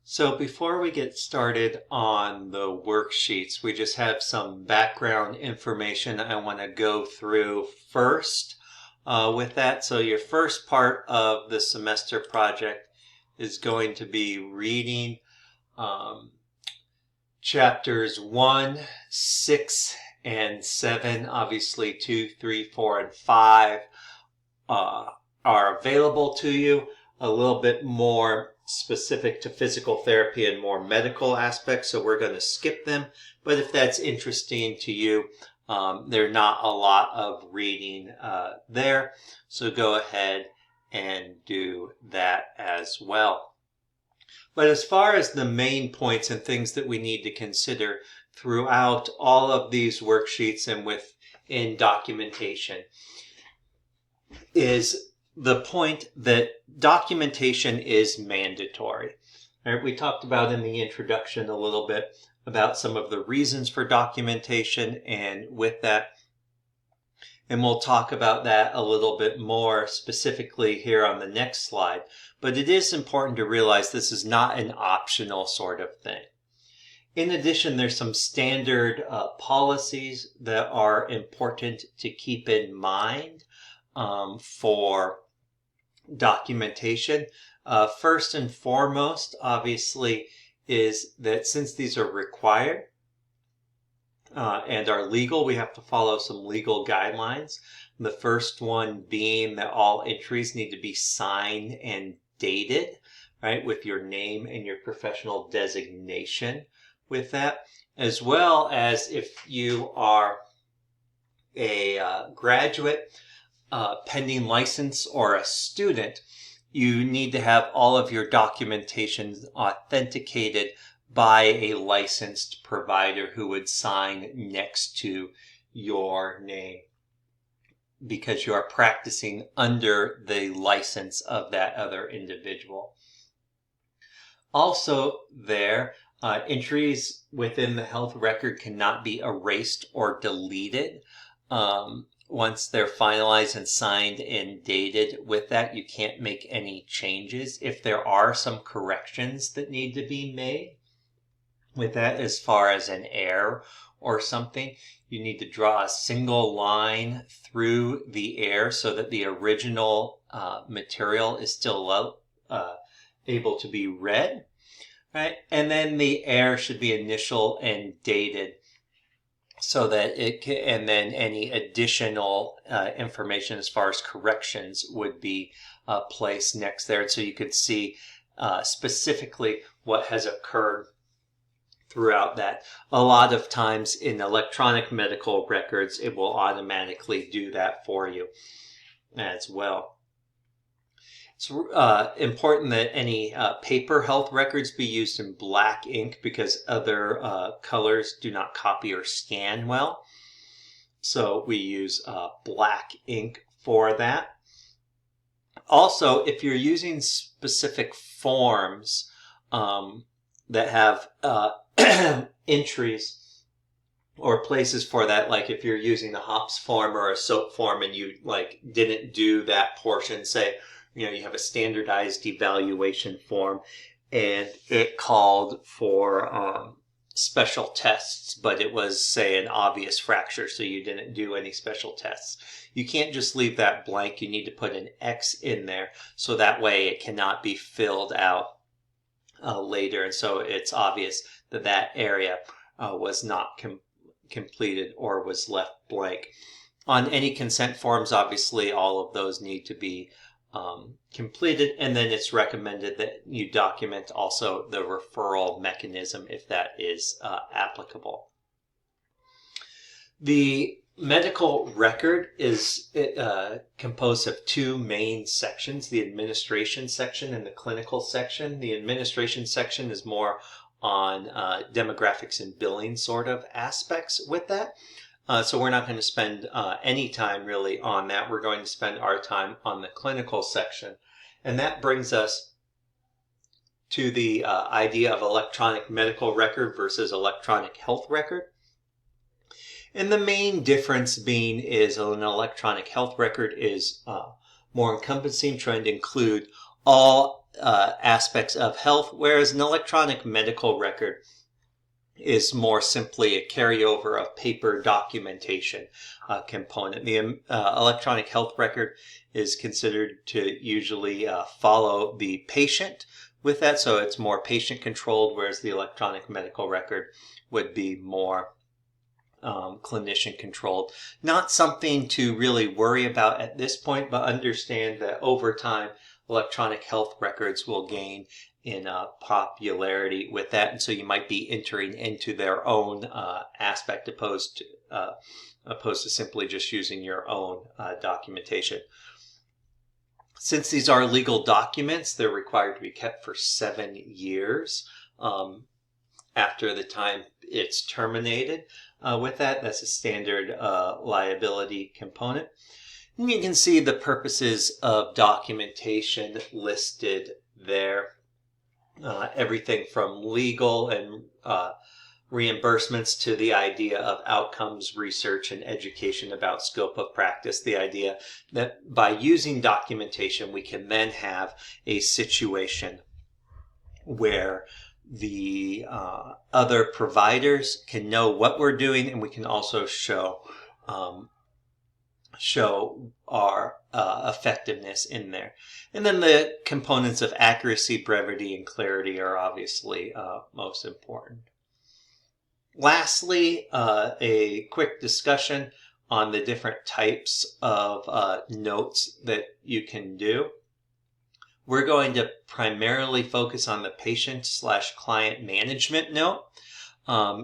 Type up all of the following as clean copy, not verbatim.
So before we get started on the worksheets, we just have some background information I want to go through first with that. So your first part of the semester project is going to be reading um, chapters 1, 6, and 7. Obviously 2, 3, 4, and 5 are available to you. A little bit more specific to physical therapy and more medical aspects, so we're going to skip them. But if that's interesting to you, there's not a lot of reading there, so go ahead and do that as well. But as far as the main points and things that we need to consider throughout all of these worksheets and within documentation is the point that documentation is mandatory. Right? We talked about in the introduction a little bit about some of the reasons for documentation and with that. And we'll talk about that a little bit more specifically here on the next slide. But it is important to realize this is not an optional sort of thing. In addition, there's some standard policies that are important to keep in mind for documentation. First and foremost, obviously, is that since these are required and are legal, we have to follow some legal guidelines. The first one being that all entries need to be signed and dated, right, with your name and your professional designation with that, as well as if you are a graduate, pending license, or a student, you need to have all of your documentation authenticated by a licensed provider who would sign next to your name because you are practicing under the license of that other individual. Also entries within the health record cannot be erased or deleted. Once they're finalized and signed and dated with that, you can't make any changes. If there are some corrections that need to be made with that, as far as an error or something, you need to draw a single line through the error so that the original material is still able to be read, right? And then the error should be initial and dated, so that it can, and then any additional information as far as corrections would be placed next there. And so you could see specifically what has occurred throughout that. A lot of times in electronic medical records, it will automatically do that for you as well. It's important that any paper health records be used in black ink because other colors do not copy or scan well. So we use black ink for that. Also, if you're using specific forms that have entries or places for that, like if you're using a HOPS form or a SOAP form and you didn't do that portion, say, you have a standardized evaluation form and it called for special tests, but it was, say, an obvious fracture, so you didn't do any special tests. You can't just leave that blank. You need to put an X in there so that way it cannot be filled out later. And so it's obvious that that area was not completed or was left blank. On any consent forms, obviously, all of those need to be completed, and then it's recommended that you document also the referral mechanism if that is applicable. The medical record is composed of two main sections, the administration section and the clinical section. The administration section is more on demographics and billing sort of aspects with that. So we're not going to spend any time really on that. We're going to spend our time on the clinical section. And that brings us to the idea of electronic medical record versus electronic health record. And the main difference being is an electronic health record is more encompassing, trying to include all aspects of health, whereas an electronic medical record is more simply a carryover of paper documentation component. The electronic health record is considered to usually follow the patient with that, so it's more patient controlled, whereas the electronic medical record would be more clinician controlled. Not something to really worry about at this point, but understand that over time electronic health records will gain in popularity with that, and so you might be entering into their own aspect opposed to simply just using your own documentation. Since these are legal documents, they're required to be kept for 7 years after the time it's terminated. With that, that's a standard liability component. And you can see the purposes of documentation listed there. Everything from legal and reimbursements to the idea of outcomes research and education about scope of practice. The idea that by using documentation, we can then have a situation where the other providers can know what we're doing, and we can also show our effectiveness in there. And then the components of accuracy, brevity, and clarity are obviously most important. Lastly, a quick discussion on the different types of notes that you can do. We're going to primarily focus on the patient/client management note.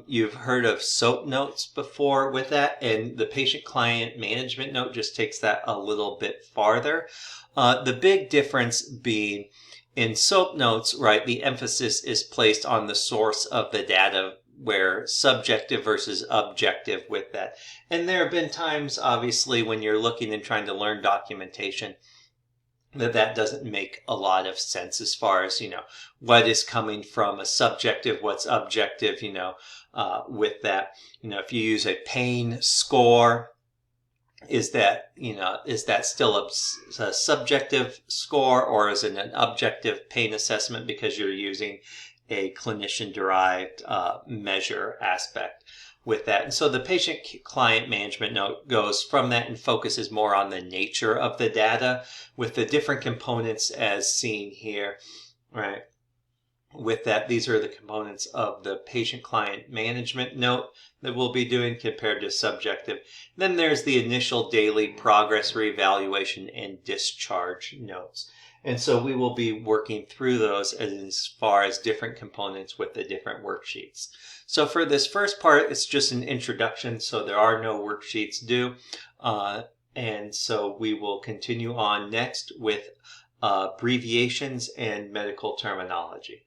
You've heard of SOAP notes before with that, and the patient-client management note just takes that a little bit farther. The big difference being in SOAP notes, right, the emphasis is placed on the source of the data, where subjective versus objective with that. And there have been times, obviously, when you're looking and trying to learn documentation, that doesn't make a lot of sense as far as, what is coming from a subjective, what's objective, with that. If you use a pain score, is that still a subjective score, or is it an objective pain assessment because you're using a clinician-derived measure aspect with that? And so the patient-client management note goes from that and focuses more on the nature of the data with the different components as seen here, right? With that, these are the components of the patient-client management note that we'll be doing compared to subjective. Then there's the initial daily progress reevaluation and discharge notes. And so we will be working through those as far as different components with the different worksheets. So for this first part, it's just an introduction, so there are no worksheets due. And so we will continue on next with abbreviations and medical terminology.